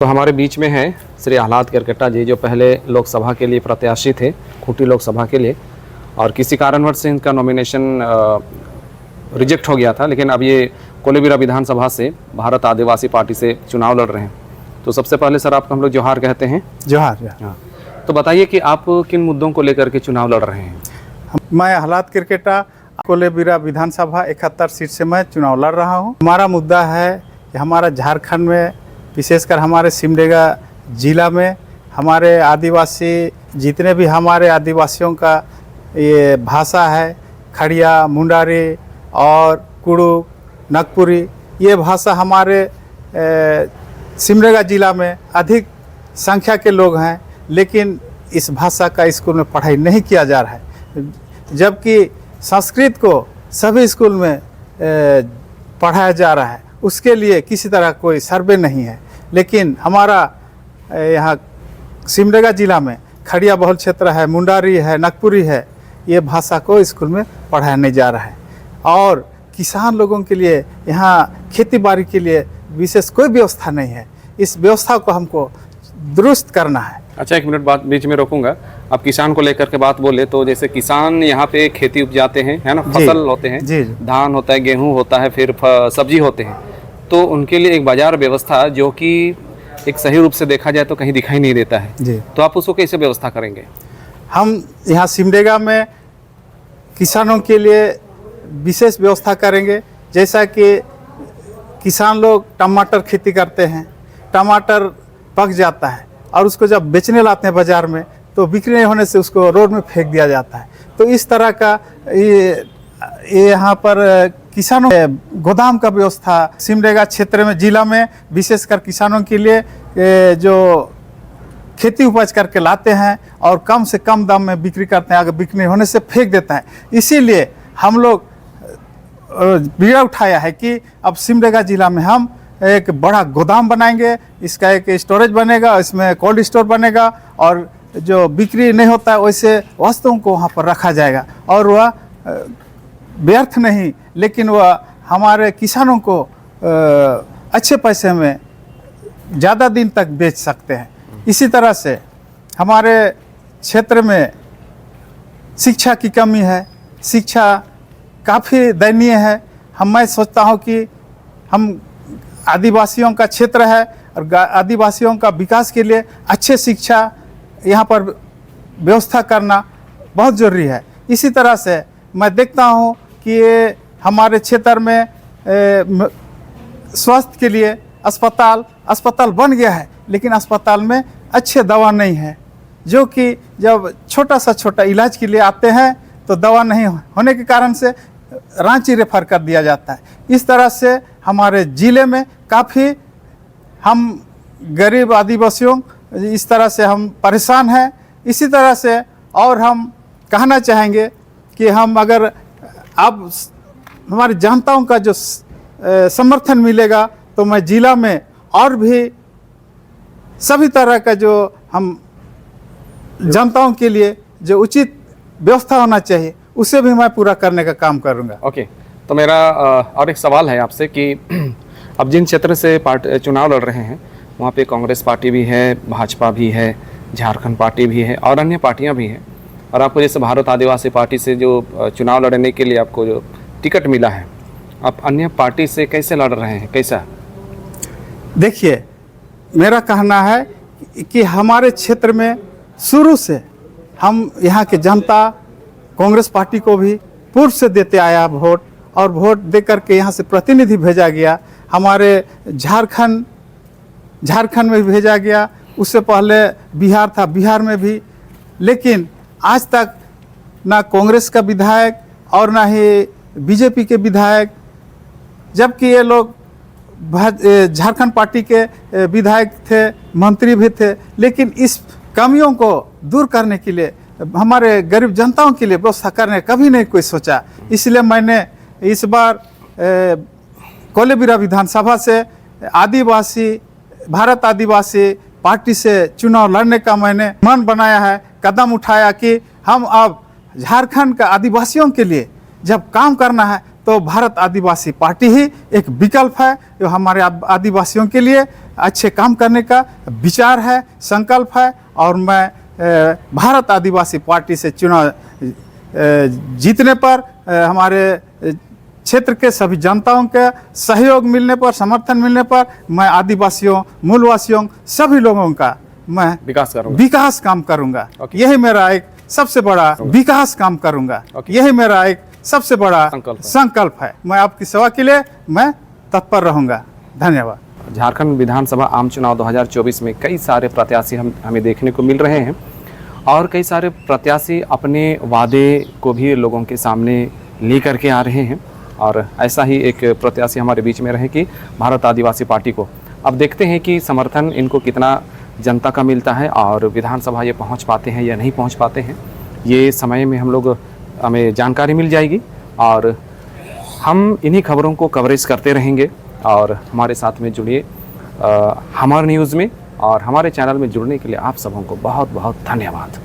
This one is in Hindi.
तो हमारे बीच में है श्री आह्लाद केरकेट्टा जी, जो पहले लोकसभा के लिए प्रत्याशी थे, खूंटी लोकसभा के लिए, और किसी कारणवश से इनका नॉमिनेशन रिजेक्ट हो गया था, लेकिन अब ये कोलेबिरा विधानसभा से भारत आदिवासी पार्टी से चुनाव लड़ रहे हैं। तो सबसे पहले सर आपको हम लोग जोहार कहते हैं। जोहार। हाँ, तो बताइए कि आप किन मुद्दों को लेकर के चुनाव लड़ रहे हैं? मैं आह्लाद केरकेट्टा, कोलेबिरा विधानसभा 71 सीट से मैं चुनाव लड़ रहा हूँ। हमारा मुद्दा है कि हमारा झारखंड में, विशेषकर हमारे सिमडेगा जिला में, हमारे आदिवासी जितने भी हमारे आदिवासियों का ये भाषा है, खड़िया, मुंडारी और कुड़ुक, नागपुरी, ये भाषा हमारे सिमडेगा जिला में अधिक संख्या के लोग हैं, लेकिन इस भाषा का स्कूल में पढ़ाई नहीं किया जा रहा है, जबकि संस्कृत को सभी स्कूल में पढ़ाया जा रहा है। उसके लिए किसी तरह कोई सर्वे नहीं है। लेकिन हमारा यहाँ सिमडेगा जिला में खड़िया बहुल क्षेत्र है, मुंडारी है, नागपुरी है, ये भाषा को स्कूल में पढ़ाया नहीं जा रहा है। और किसान लोगों के लिए यहाँ खेती बाड़ी के लिए विशेष कोई व्यवस्था नहीं है। इस व्यवस्था को हमको दुरुस्त करना है। अच्छा, एक मिनट बात बीच में रोकूंगा। आप किसान को लेकर के बात बोले तो जैसे किसान यहाँ पे खेती उपजाते हैं, है ना, फसल होते हैं, जी। धान होता है, गेहूं होता है, फिर सब्जी होते हैं, तो उनके लिए एक बाजार व्यवस्था जो कि एक सही रूप से देखा जाए तो कहीं दिखाई नहीं देता है जी। तो आप उसको कैसे व्यवस्था करेंगे? हम यहाँ सिमडेगा में किसानों के लिए विशेष व्यवस्था करेंगे। जैसा कि किसान लोग टमाटर खेती करते हैं, टमाटर पक जाता है और उसको जब बेचने लाते हैं बाज़ार में तो बिक्री नहीं होने से उसको रोड में फेंक दिया जाता है। तो इस तरह का ये यहाँ पर किसानों गोदाम का व्यवस्था सिमडेगा क्षेत्र में, जिला में विशेषकर किसानों के लिए जो खेती उपज करके लाते हैं और कम से कम दाम में बिक्री करते हैं, अगर बिक्री होने से फेंक देता है। इसीलिए हम लोग बीड़ा उठाया है कि अब सिमडेगा जिला में हम एक बड़ा गोदाम बनाएंगे, इसका एक स्टोरेज बनेगा, इसमें कोल्ड स्टोर बनेगा और जो बिक्री नहीं होता है वैसे वस्तुओं को वहाँ पर रखा जाएगा और वह व्यर्थ नहीं, लेकिन वह हमारे किसानों को अच्छे पैसे में ज़्यादा दिन तक बेच सकते हैं। इसी तरह से हमारे क्षेत्र में शिक्षा की कमी है, शिक्षा काफ़ी दयनीय है। मैं सोचता हूँ कि हम आदिवासियों का क्षेत्र है और आदिवासियों का विकास के लिए अच्छे शिक्षा यहाँ पर व्यवस्था करना बहुत ज़रूरी है। इसी तरह से मैं देखता हूँ कि ये हमारे क्षेत्र में स्वास्थ्य के लिए अस्पताल बन गया है, लेकिन अस्पताल में अच्छे दवा नहीं है, जो कि जब छोटा इलाज के लिए आते हैं तो दवा नहीं होने के कारण से रांची रेफर कर दिया जाता है। इस तरह से हमारे ज़िले में काफ़ी हम गरीब आदिवासियों इस तरह से हम परेशान हैं। इसी तरह से और हम कहना चाहेंगे कि हम अगर अब हमारी जनताओं का जो समर्थन मिलेगा तो मैं ज़िला में और भी सभी तरह का जो हम जनताओं के लिए जो उचित व्यवस्था होना चाहिए उसे भी मैं पूरा करने का काम करूंगा। ओके, तो मेरा और एक सवाल है आपसे कि अब जिन क्षेत्र से चुनाव लड़ रहे हैं वहाँ पे कांग्रेस पार्टी भी है, भाजपा भी है, झारखंड पार्टी भी है और अन्य पार्टियाँ भी हैं, और आपको जैसे भारत आदिवासी पार्टी से जो चुनाव लड़ने के लिए आपको जो टिकट मिला है, आप अन्य पार्टी से कैसे लड़ रहे हैं, कैसा? देखिए, मेरा कहना है कि हमारे क्षेत्र में शुरू से हम यहाँ के जनता कांग्रेस पार्टी को भी पूर्व से देते आया वोट, और वोट दे करके यहाँ से प्रतिनिधि भेजा गया। हमारे झारखंड में भी भेजा गया, उससे पहले बिहार था, बिहार में भी, लेकिन आज तक ना कांग्रेस का विधायक और ना ही बीजेपी के विधायक, जबकि ये लोग झारखंड पार्टी के विधायक थे, मंत्री भी थे, लेकिन इस कमियों को दूर करने के लिए, हमारे गरीब जनताओं के लिए व्यवस्था करने कभी नहीं कोई सोचा। इसलिए मैंने इस बार कोलेबिरा विधानसभा से भारत आदिवासी पार्टी से चुनाव लड़ने का मैंने मन बनाया है, कदम उठाया कि हम अब झारखंड का आदिवासियों के लिए जब काम करना है तो भारत आदिवासी पार्टी ही एक विकल्प है जो हमारे आदिवासियों के लिए अच्छे काम करने का विचार है, संकल्प है। और मैं भारत आदिवासी पार्टी से चुनाव जीतने पर हमारे क्षेत्र के सभी जनताओं के सहयोग मिलने पर, समर्थन मिलने पर मैं आदिवासियों, मूलवासियों सभी लोगों का मैं विकास काम करूंगा। यही मेरा एक सबसे बड़ा विकास काम करूंगा। यही मेरा एक सबसे बड़ा संकल्प है। मैं आपकी सेवा के लिए मैं तत्पर रहूंगा। धन्यवाद। झारखंड विधानसभा आम चुनाव 2024 में कई सारे प्रत्याशी हमें देखने को मिल रहे हैं और कई सारे प्रत्याशी अपने वादे को भी लोगों के सामने लेकर के आ रहे हैं और ऐसा ही एक प्रत्याशी हमारे बीच में रहे कि भारत आदिवासी पार्टी को अब देखते हैं कि समर्थन इनको कितना जनता का मिलता है और विधानसभा ये पहुंच पाते हैं या नहीं पहुंच पाते हैं। ये समय में हमें जानकारी मिल जाएगी और हम इन्हीं खबरों को कवरेज करते रहेंगे। और हमारे साथ में जुड़िए हमार न्यूज़ में और हमारे चैनल में जुड़ने के लिए आप सबों को बहुत बहुत धन्यवाद।